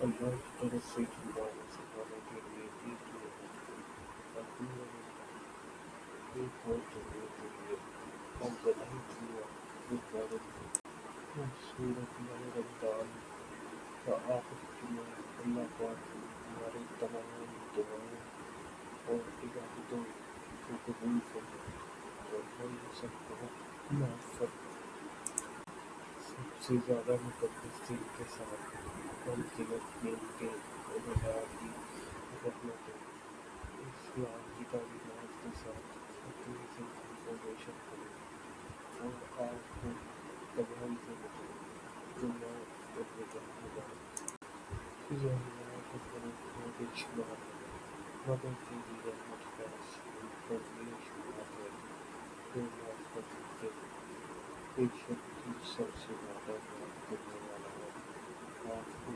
اللہ کی طرف سے چھڑانے سکھانے کے لیے ایک نعمت ہے اور دنیا میں ایک اور ضرورت ہوئی ہے اور بدائی دنیا عبادت کی سورت ماہ رمضان کا آخری جمعہ اللہ پاک ہمارے تمام دعاؤں اور عبادتوں کو قبول فرمائے اور ہم سب کو معاف فرمائے۔ سب سے زیادہ مقدس دن کے ساتھ ہم تلک دین کے علماء کی رحمتوں، اسلام کی تعلیمات کے ساتھ اپنی زندگی کو روشن کریں اور آگ کو تباہی سے بچائیں۔ جمعہ الوداع مبارک۔ یا اللہ ہمارے بے شمار ہیں مگر تیری رحمت خاص ہم پر بے شمار ہے، تو معاف کر سکتے ہیں۔ بے شک تو سب سے زیادہ معاف کرنے والا ہے، معاف کو